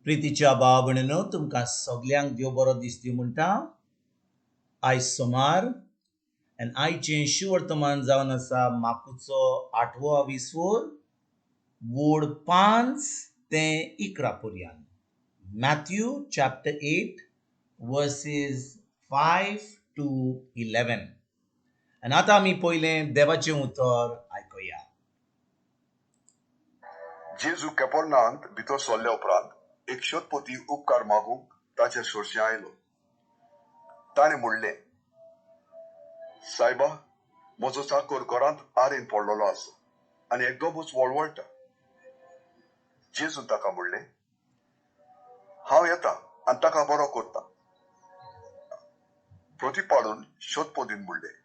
प्रितीच्या भाव भयणीनो, तुमकां सगल्यांक देव बरो दीस दिवं म्हणटा. आयज सोमार आनी आयचें शिवर्तमान जावन आसा माकूचो 8वो विसवोर, वोड 5 ते 11 पर्यंत. Mathew chapter 8 verses 5 to 11. आनी आतां आमी पयलें देवाचें उतर आयकुया. जेजू केपोरनांत भितर सरले उपरांत एक शोधपोती उपकार मागूंक ताचे सोरशें आयलो. ताणें म्हणलें, सायबा, म्हजो चाकर घरांत आरेन पडलेलो आसा आनी एकदमूच वळवळटा. जेजून ताका म्हणलें, हांव येतां आनी ताका बरो करतां. प्रतिपाडून शोधपोतीन म्हणलें,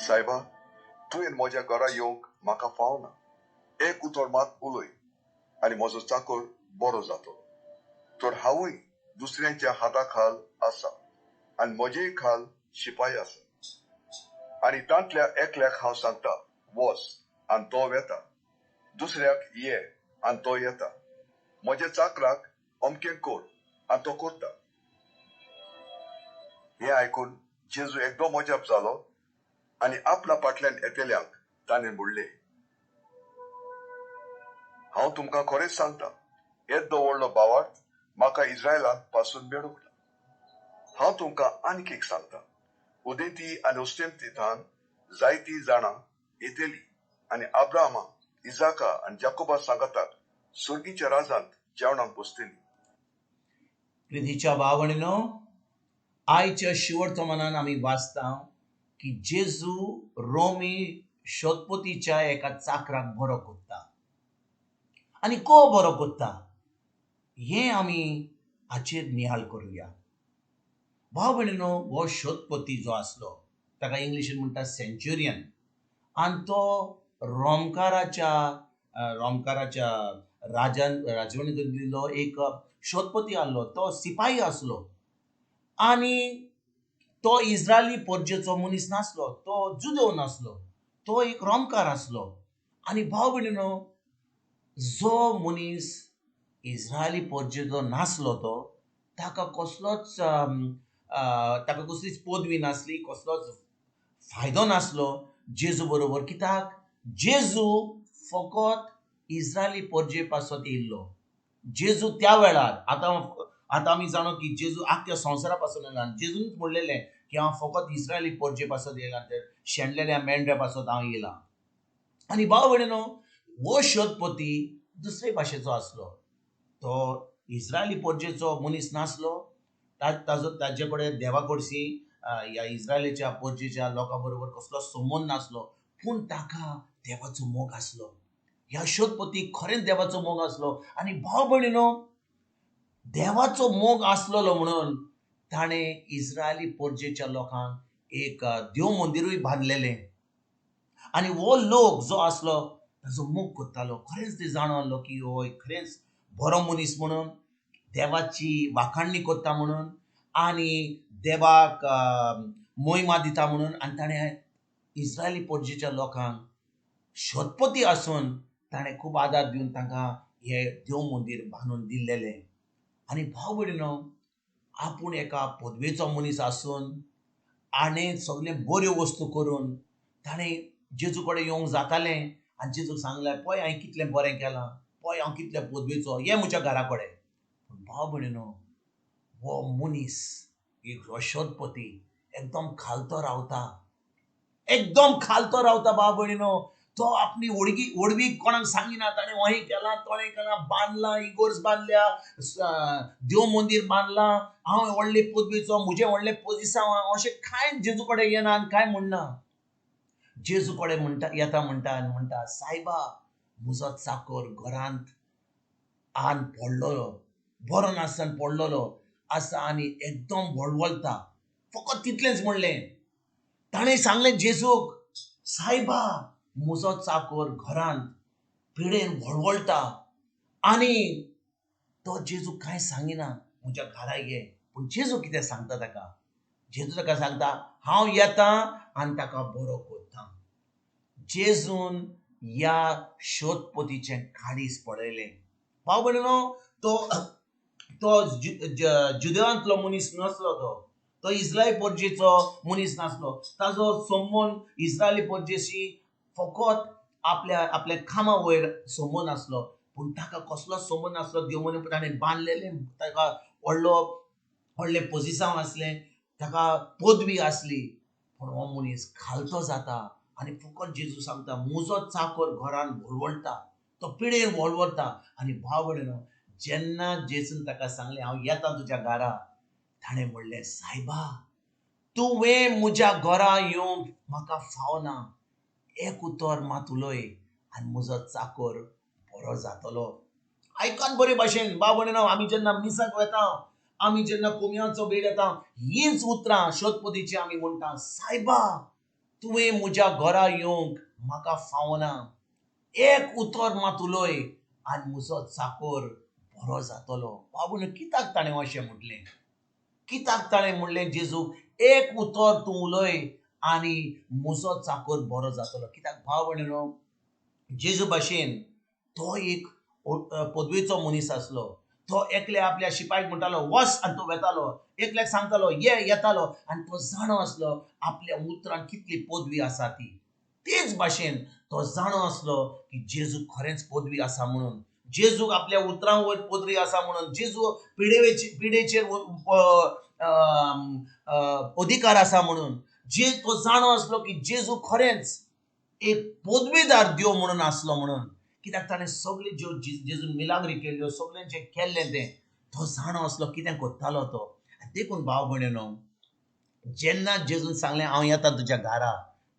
सायबा, तुवें म्हज्या घरा येवंक म्हाका फावना. एक उतर मात उलय आनी म्हजो चाकर बरो जातलो. तर हांवूय दुसऱ्यांच्या हाता खाल आसा आनी म्हजेय खाल शिपाई आसा. आनी तांतल्या एकल्याक हांव सांगता, वच आनी तो वेता. दुसऱ्याक ये आनी तो येता. म्हज्या चाकराक अमकें कर आनी तो करता. हें आयकून जेजू एकदम अजाप जालो आनी आपल्या फाटल्यान येतेल्यांक ताणें म्हणलें, हांव तुमकां खरेंच सांगता, येदो व्हडलो भावार्थ म्हाका इस्रायलांत पासून मेळूंक ना. हांव तुमकां आनीक एक सांगता, उदेंती आनी उस्तेंतींतान जायतीं जाणां येतेलीं आनी अब्राहमा, इजाका आनी जाकोबा सांगाताक सुर्गीच्या राजांत जेवणाक बसतलीं. प्रितीच्या भाव भयणीनो, आयच्या शिवर्तमानान आमी वाचता की जेजू रोमी शोधपोतीच्या एका चाकराक बरो करता. आनी को बरो करता हें आमी हाचेर नियाळ करुया. भाव भयणीनो, हो शोधपोती जो आसलो ताका इंग्लिशीन म्हणटा सेंच्युरियन, आनी तो रोमकाराच्या राजवणींतलो एक शोधपोती आसलो. तो सिपाही आसलो आनी तो इस्रायली पोरजेचो मनीस नासलो. तो जुदो नासलो. तो एक रोमकार आसलो. आनी भाव भयणीनो, जो मनीस इस्रायली पोरजेचो नासलो तो ताका कसलीच पदवी नासली, कसलोच फायदो नासलो जेजू बरोबर. कित्याक जेजू फकत इस्रायली पोरजे पासत येयल्लो. जेजू त्या वेळार आतां आमी जाणो की जेजू आख्या संवसारा पासून येयला. जेजूनच म्हणलेलें की हांव फकत इस्रायली पोरजे पासत येयला, शेणलेल्या मेंढऱ्या पासत हांव येयला. आनी भाव भयणीनो, हो शोधपोती दुसरे भाशेचो आसलो. तो इस्रायली पोरजेचो मनीस नासलो. ताजे कडेन देवा कडशी ह्या इस्रायलीच्या पोरजेच्या लोकां बरोबर कसलो संबंद नासलो. पूण ताका देवाचो मोग आसलो. ह्या शोधपोतीक खरेंच देवाचो मोग आसलो. आनी भाव भयणीनो, देवाचो मोग आसलोलो म्हणून ताणें इस्रायली पोरजेच्या लोकांक एक देव मंदिरूय बांदलेलें. आनी हो लोक जो आसलो ताजो मोग करतालो. खरेंच ते जाणवलो की हो खरेंच बरो मनीस म्हणून, देवाची वाखाणणी करता म्हणून आनी देवाक मोहिमा दिता म्हणून. आनी ताणें इस्रायली पोरजेच्या लोकांक शोधपोती आसून ताणें खूब आदार दिवन तांकां हें देव मंदीर बांदून दिल्लेलें. आनी भाव भयणीनो, आपूण एका पदवेचो मनीस आसून आनी सगळें बऱ्यो वस्तू करून ताणें जेजू कडेन येवंक जातालें आनी जेजूक सांगलें, पळय हांवें कितलें बरें केलां, पळय हांव कितल्या पदवेचो, ये म्हज्या घरा कडेन. पूण भाव भयणीनो, हो मनीस हो शोधपोती एकदम खालतो रावता. एकदम खालतो रावता भाव भयणीनो. तो आपली ओडवी कोणाक सांगिना. ताणें हें केलां, तोणें केलां, बांदलां, इगोर्ज बांदल्या, देव मंदीर बांदलां, हांव व्हडले पदवेचो, म्हजें व्हडलें पोजिशन अशें कांय जेजू कडेन येना आनी कांय म्हणना. जेजू कडेन येता म्हणटा आनी म्हणटा, सायबा, म्हजो चाकर घरांत आन पडलोलो, बरो नासतना पडलोलो आसा आनी एकदम वळवळटा. फकत तितलेंच म्हणलें. ताणें सांगलें जेजूक, सायबा, म्हजो चाकर घरांत पिडेन वळवळटा. आनी तो जेजू कांय सांगिना, म्हज्या घरा ये. पूण जेजू कितें सांगता ताका? जेजू ताका सांगता, हांव येतां आनी ताका बरो करतां. जेजून ह्या शोधपोतीचें काळीज पळयलें. भाव भयणीनो, तो तो जुदेवांतलो मनीस नसलो तो इस्रायल पोरजेचो मनीस नासलो. ताजो संबंध इस्रायली पोरजेशी फकत आपल्या कामा वयर संबंध आसलो, पूण ताका कसलोच संबंध नासलो. देव म्हण ताणें बांदलेलें, ताका व्हडलें पोजिशन आसलें, ताका पदवी आसली, पूण हो मनीस खालतो जाता आनी फकत जेजू सांगता म्हजो चाकर घरान वळवळटा, तो पिडेन वळवळटा. आनी भाव भयणीनो, जेन्ना जेजून ताका सांगलें हांव येता तुज्या घरा, ताणें म्हणलें सायबा तुवें म्हज्या घरा येवंक म्हाका फावना. एक उतर मात उलय आनी म्हजो चाकर बरो जातलो. आयकान बरे भाशेन भाव भयणीनो, आमी जेन्ना मिसाक वता, आमी जेन्ना कोमयांचो बेड येता, हीच उतरां शोधपतीची आमी म्हणटा, सायबा तुवें म्हज्या घरा येवंक म्हाका फावना. एक उतर मात उलय आनी म्हजो चाकर बरो जातलो. भाव भयणीनो, कित्याक ताणें अशें म्हटलें? कित्याक ताणें म्हणलें जेजूक एक उतर तूं उलय आनी म्हजो चाकर बरो जातलो? कित्याक भाव भयणीनो, जेजू भाशेन तो एक पदवेचो मनीस आसलो. तो एकल्या आपल्या शिपायाक म्हणटालो वच आनी तो वेतालो, एकल्याक सांगतालो ये येतालो, आनी तो जाणो आसलो आपल्या उतरान कितली पदवी आसा ती. तेच भाशेन तो जाणो आसलो की जेजू खरेंच पदवी आसा म्हणून, जेजूक आपल्या उतरां वयर पदवी आसा म्हणून, जेजू पिडेचेर अधिकार आसा म्हणून, जे तो जाणो आसलो की जेजू खरेंच एक पदवीदार देव म्हणून आसलो म्हणून. कित्याक ताणें सगळे ज्यो जेजून मिलाग्री केल्ल्यो, सगळें जें केल्लें तें तो जाणो आसलो कितें कोत्तालो तो. देखून भाव भयणीनो, जेन्ना जेजून सांगलें हांव येता तुज्या घरा,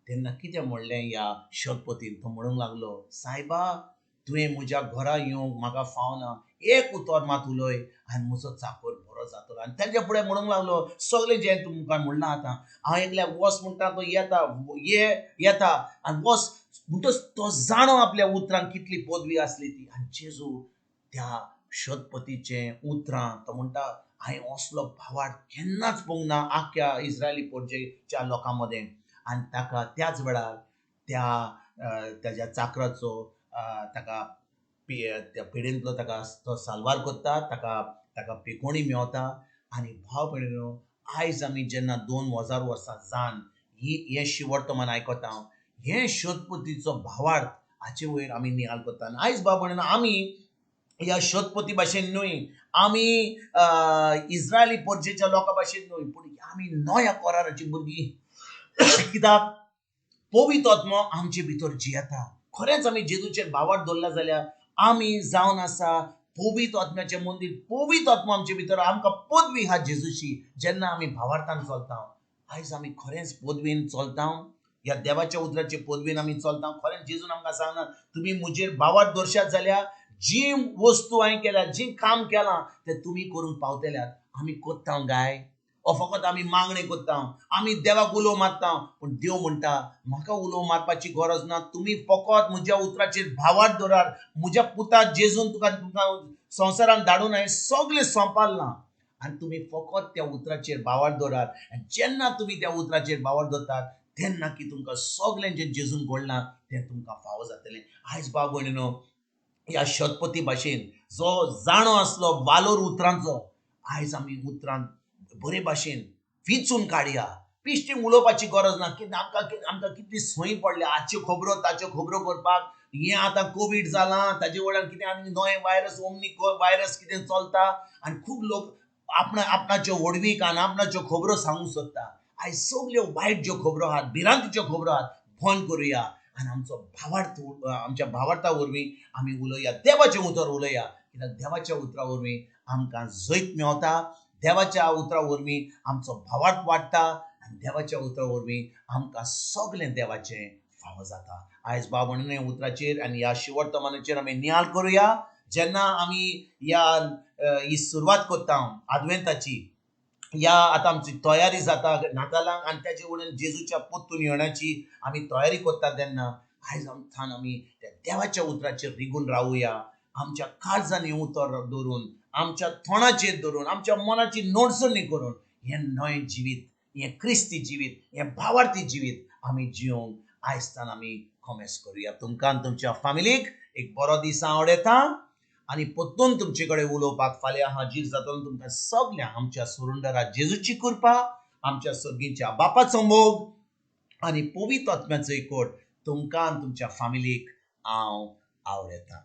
तेन्ना कितें म्हणलें ह्या शोधपतीन? तो म्हणूंक लागलो सायबा तुवें म्हज्या घरा येवंक म्हाका फावना. एक उतर मात उलय आनी म्हजो चाकर बरो जातलो. आनी ताचे फुडें म्हणूंक लागलो सगळें जें तुमकां म्हणलां आतां, हांव एकल्याक वच म्हणटा तो येता, येता आनी वच म्हणटच तो जाणो आपल्या उतरांक कितली पदवी आसली ती. आनी जेजू त्या शोधपतीचें उतरां तो म्हणटा हांवें असलो भावार्थ केन्नाच पळोवंक ना आख्या इस्रायली पोरजेच्या लोकां मदें. आनी ताका त्याच वेळार ताच्या चाकराचो ताका त्या पिडेंतलो ताका तो साल्वार कोत्ता, ताका पिकोणी मेवता. आनी भाव भयणीनो, आयज आमी जेन्ना 2000 वर्सां जावन हें शिवर्तमान आयकता, हें शोधपतीचो भावार्थ हाचे वयर आमी नियाळ कोत्ता. आनी आयज भाव भयणीनो, आमी ह्या शोधपती भाशेन न्हय, आमी इस्रायली पोरजेच्या लोकां भाशेन न्हय, पूण आमी नव्या कराराची भुरगीं. कित्याक पवित्र आत्मा आमचे भितर जियेता. खरेंच आमी जेजूचेर भावार्थ दवरला जाल्यार आमी जावन आसा पवित्र आत्म्याचें मंदीर. पवित्र आत्मा आमचे भितर, आमकां पदवी हा जेजूची. जेन्ना आमी भावार्थान चलता, आयज आमी खरेंच पदवेन चलता, ह्या देवाच्या उतराचे पदवेन आमी चलता. खरेंच जेजून आमकां सांगना तुमी म्हजेर भावार्थ दवरशात जाल्यार जी वस्तू हांवें केल्या, जी काम केलां तें तुमी करूंक पावतल्यात. आमी कोत्ता गाय, फकत आमी मागणी कोत्ता, आमी देवाक उलो मारता, पूण देव म्हणटा म्हाका उलो मारपाची गरज ना, तुमी फकत म्हज्या उतराचेर भावार्थ दवरात. म्हज्या पुता जेजून तुमकां संवसारान धाडून हांवें सगळें सोंपल्लां, आनी तुमी फकत त्या उतराचेर भावार्थ दवरात. आनी जेन्ना तुमी त्या उतराचेर भावार्थ दवरतात तेन्ना की तुमकां सगळें जें जेजून घडलां तें तुमकां फावो जातलें. आयज भाव भयणीनो, ह्या शोधपती भाशेन जो जाणो आसलो वालोर उतरांचो, आयज आमी उतरांत बरे भाशेन विचून काडया. पिश्टींग उलोवपाची गरज ना, कित्याक आमकां कितली संय पडल्या हाच्यो खबरो ताच्यो खबरो करपाक. हें आतां कोवीड जालां, ताजे वयल्यान कितें आनी नवे वायरस, ओमनी वायरस कितें चलता, आनी खूब लोक आपणाच्यो वडवीक आनी आपणाच्यो खबरो सांगूंक सोदता. आयज सगल्यो वायट ज्यो खबरो आहात, भिरांतीच्यो खबरो आहात, बंद करुया आनी आमचो भावार्थ, आमच्या भावार्था वरवीं आमी उलोवया, देवाचें उतर उलया. कित्याक देवाच्या उतरा वरवीं आमकां जैत मेवता, देवाच्या उतरा वरवीं आमचो भावार्थ वाडटा, आनी देवाच्या उतरा वरवीं आमकां सगळें देवाचें फावो जाता. आयज भाव भयणीनो, उतराचेर आनी ह्या शिवर्तमानाचेर आमी नियाळ करुया. जेन्ना आमी ही सुरवात कोत्ता आदवेंताची, या आतां आमची तयारी जाता नातालांक, आनी ताचे वयल्यान जेजूच्या परतून येवण्याची आमी तयारी कोत्ता तेन्ना आयज आमकां आमी त्या देवाच्या उतराचेर रिगून रावुया. आमच्या काळजांनी उतर दवरून, आमच्या तोंडाचेर धरून, आमच्या मनाची नोडसणी करून हें नवें जिवीत, हें क्रिस्ती जिवीत, हें भावार्थी जिवीत आमी जिवंक आयजतान आमी खोमेस करुया. तुमकां आनी तुमच्या फॅमिलीक एक बरो दीस आवडटा. आनी परतून तुमचे कडेन उलोवपाक फाल्यां हाजीर जातलो तुमकां सगळ्यांक आमच्या सुरुंदरा जेजूची कृपा, आमच्या सर्गीच्या बापाचो मोग आनी पवित्र आत्म्याचो एकवट तुमकां आनी तुमच्या फॅमिलीक हांव आवडटा.